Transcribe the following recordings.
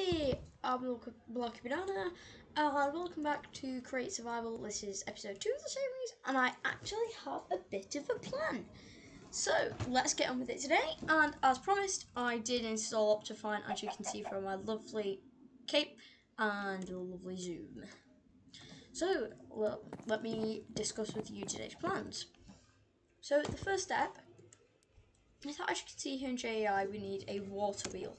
Hey, I'm Blocky Banana, and welcome back to Create Survival. This is episode 2 of the series, and I actually have a bit of a plan. So, let's get on with it today, and as promised, I did install Optifine, as you can see from my lovely cape and lovely zoom. So, let me discuss with you today's plans. So, the first step is that, as you can see here in JAI, we need a water wheel.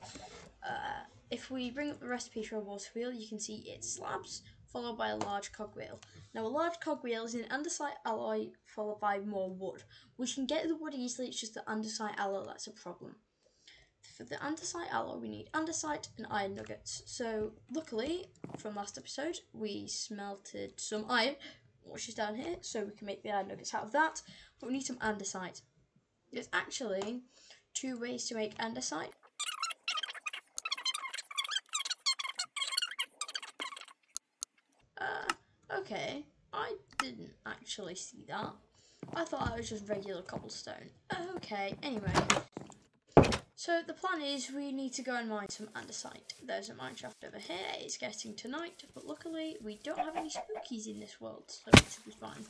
If we bring up the recipe for a water wheel, you can see it's slabs followed by a large cogwheel. Now, a large cogwheel is an andesite alloy followed by more wood. We can get the wood easily, it's just the andesite alloy that's a problem. For the andesite alloy, we need andesite and iron nuggets. So, luckily, from last episode, we smelted some iron, which is down here, so we can make the iron nuggets out of that. But we need some andesite. There's actually 2 ways to make andesite. Okay, I didn't actually see that. I thought that was just regular cobblestone. Okay, anyway. So the plan is we need to go and mine some andesite. There's a mineshaft over here. It's getting to night, but luckily we don't have any spookies in this world, so it should be fine.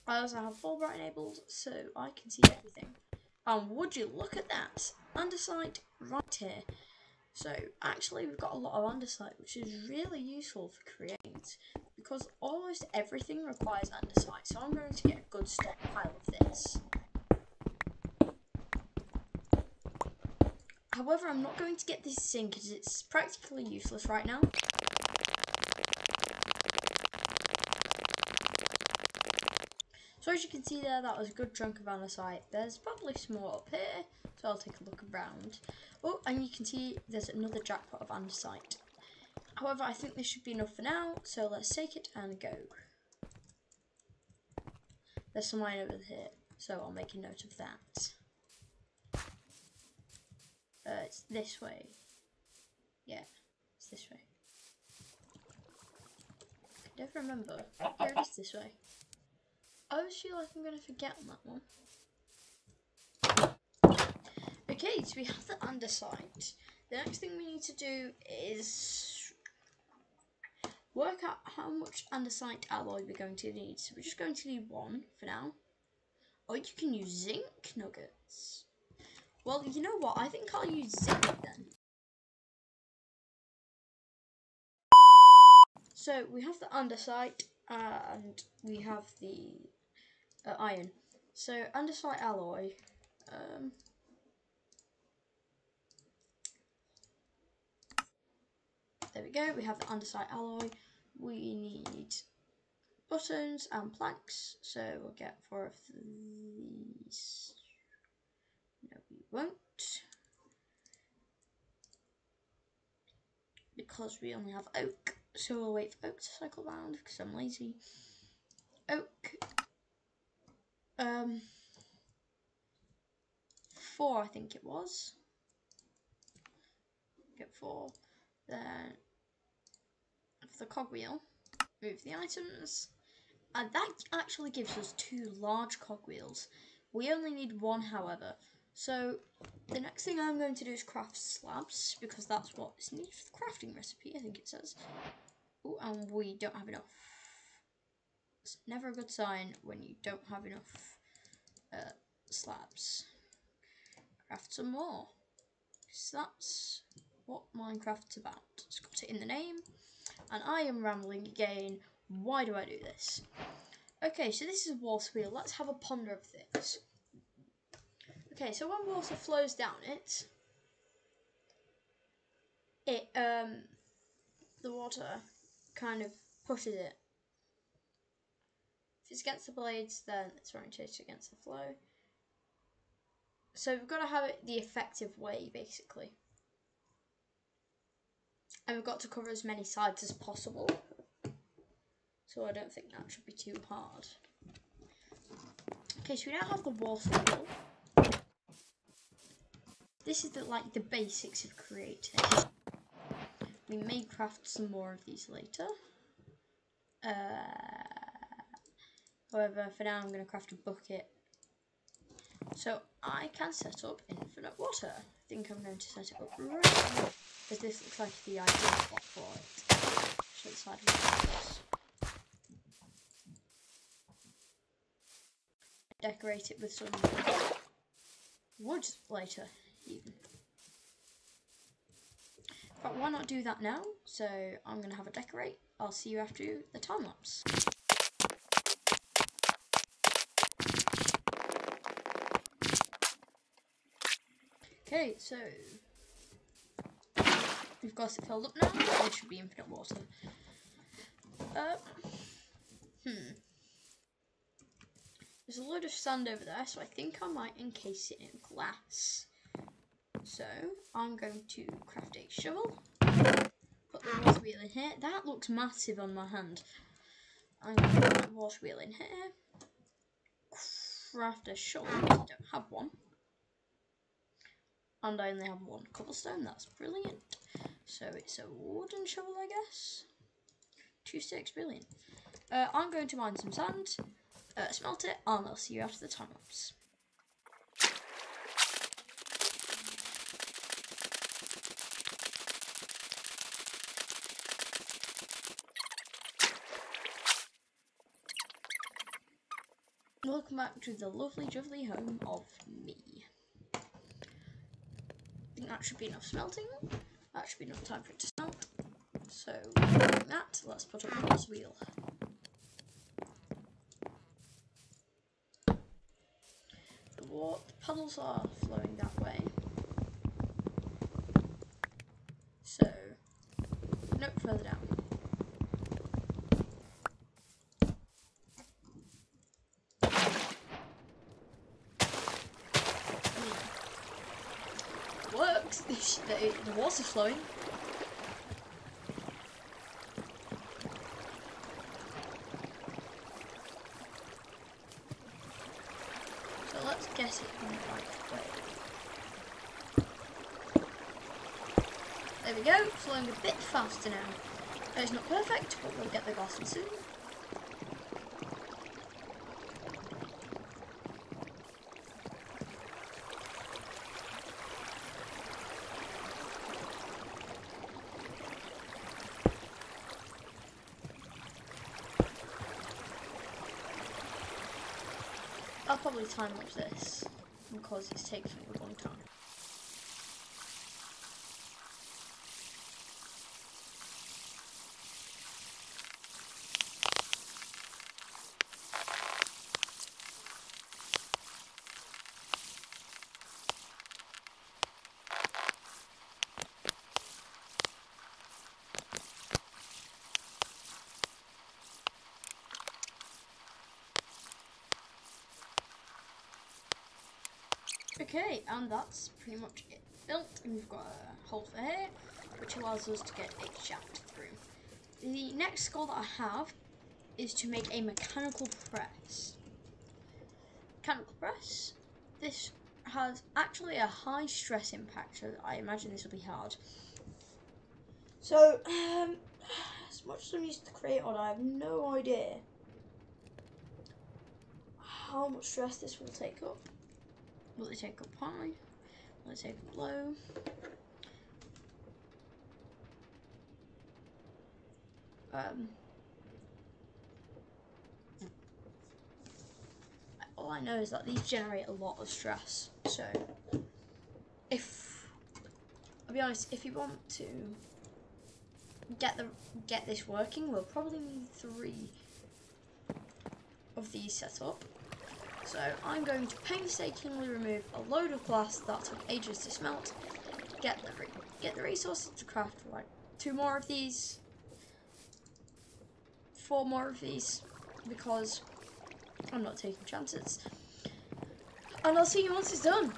I also have full bright enabled, so I can see everything. And would you look at that? Andesite right here. So actually we've got a lot of andesite, which is really useful for create, because almost everything requires andesite, so I'm going to get a good stockpile of this. However, I'm not going to get this zinc because it's practically useless right now. So as you can see there, that was a good chunk of andesite. There's probably some more up here, so I'll take a look around. Oh, and you can see there's another jackpot of andesite. However, I think this should be enough for now, so let's take it and go. There's some iron over here, so I'll make a note of that. It's this way. Yeah, it's this way. I can never remember. Here it is this way. I always feel like I'm going to forget on that one. Okay, so we have the andesite. The next thing we need to do is work out how much andesite alloy we're going to need. So we're just going to need 1 for now. Or you can use zinc nuggets. Well, you know what? I think I'll use zinc then. So we have the andesite and we have the iron. So andesite alloy. There we go. We have the andesite alloy. We need buttons and planks. So we'll get 4 of these. No, we won't, because we only have oak. So we'll wait for oak to cycle round because I'm lazy. Oak. 4, I think it was. Get 4. Then for the cogwheel, move the items. And that actually gives us 2 large cogwheels. We only need 1, however. So the next thing I'm going to do is craft slabs, because that's what is needed for the crafting recipe, I think it says. Oh, and we don't have enough. It's never a good sign when you don't have enough slabs. Craft some more, because that's what Minecraft's about. It's got it in the name. And I am rambling again. Why do I do this? Okay, so this is a water wheel. Let's have a ponder of this. Okay, so when water flows down it, the water kind of pushes it. If it's against the blades, then it's orientated against the flow. So we've got to have it the effective way, basically. And we've got to cover as many sides as possible. So I don't think that should be too hard. Okay, so we now have the water wheel. This is the basics of creating. We may craft some more of these later. However, for now I'm going to craft a bucket. So I can set up infinite water. I think I'm going to set it up right now, because this looks like the ideal spot for it. So decide what this. Decorate it with some wood later, even. But why not do that now? So I'm going to have a decorate. I'll see you after the time lapse. Okay, so we've got it filled up now. There should be infinite water. There's a load of sand over there, so I think I might encase it in glass. So I'm going to craft a shovel. Put the water wheel in here. That looks massive on my hand. I'm going to put my water wheel in here. Craft a shovel. I don't have one. And I only have one cobblestone. That's brilliant. So it's a wooden shovel, I guess. 2 sticks, brilliant. I'm going to mine some sand, smelt it, and I'll see you after the time lapse. Welcome back to the lovely, jubbly home of me. I think that should be enough smelting. That should be enough time for it to smelt. So, like that, let's put up the water wheel. The puddles are flowing that way. So, nope, further down. Works. The water's flowing. So let's get it in the right way. There we go, flowing a bit faster now. It's not perfect, but we'll get the glass in soon. I'll probably time lapse this because it's taking a long time. Okay, and that's pretty much it built, and we've got a hole for here, which allows us to get a shaft through. The next goal that I have is to make a mechanical press. Mechanical press. This has actually a high stress impact, so I imagine this will be hard. So, as much as I'm used to create on, I have no idea how much stress this will take up. Will it take up high? Will it take up low? All I know is that these generate a lot of stress. So, I'll be honest, if you want to get this working, we'll probably need 3 of these set up. So I'm going to painstakingly remove a load of glass that took ages to smelt, get the resources to craft like 2 more of these, 4 more of these, because I'm not taking chances. And I'll see you once it's done.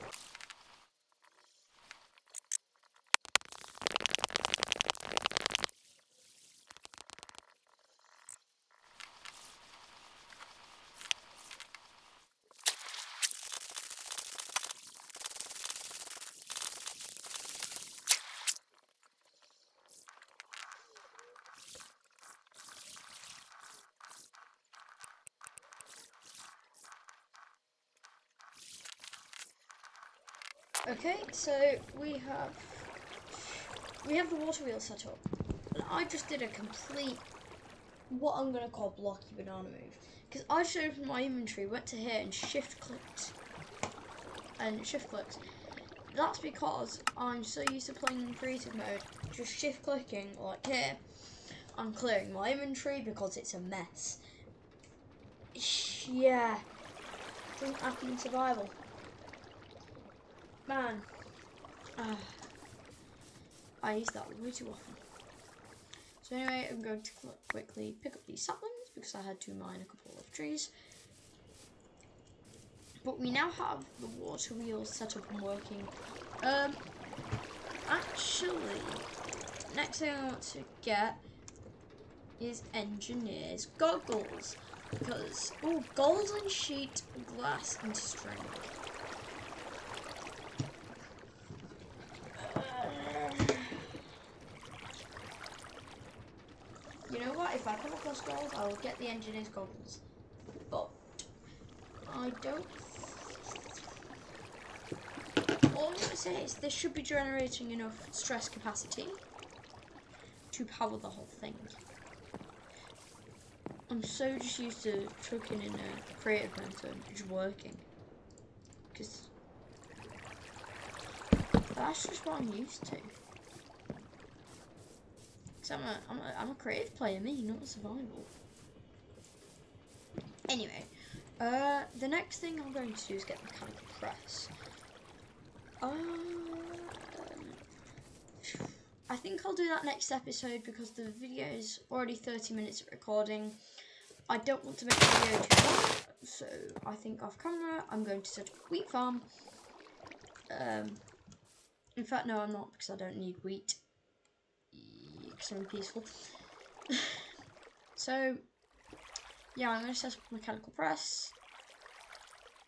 Okay, so we have the water wheel set up, and I just did a complete, what I'm gonna call blocky banana move, because I just opened my inventory, went to here and shift clicked. That's because I'm so used to playing in creative mode, just shift clicking like here. I'm clearing my inventory because it's a mess. Yeah, doesn't happen in survival. Man, I use that way too often. So anyway, I'm going to quickly pick up these saplings because I had to mine a couple of trees. But we now have the water wheel set up and working. Actually, next thing I want to get is engineer's goggles, because golden sheet, glass and string. You know what? If I come across gold, I will get the engineer's goggles. But I don't. All I'm gonna say is this should be generating enough stress capacity to power the whole thing. I'm so just used to chucking in a creative mode and just working, because that's just what I'm used to. Cause I'm a creative player, me, not a survival. Anyway, the next thing I'm going to do is get the mechanical press. I think I'll do that next episode because the video is already 30 minutes of recording. I don't want to make the video too long, so I think off camera I'm going to set up a wheat farm. In fact, no, I'm not, because I don't need wheat. Because I'm peaceful. So, yeah, I'm going to set up a mechanical press,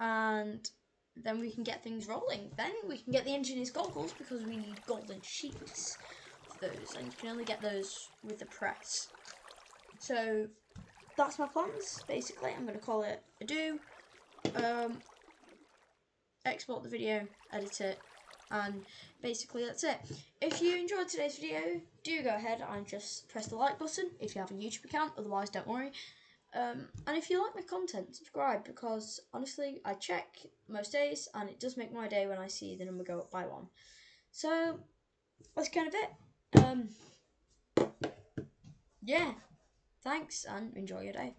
and then we can get things rolling. Then we can get the engineer's goggles, because we need golden sheets for those, and you can only get those with the press. So that's my plans, basically. I'm going to call it a do. Export the video, edit it, and basically that's it. If you enjoyed today's video, do go ahead and just press the like button if you have a YouTube account, otherwise don't worry. And if you like my content, subscribe, because honestly I check most days and it does make my day when I see the number go up by 1. So that's kind of it. Yeah, thanks and enjoy your day.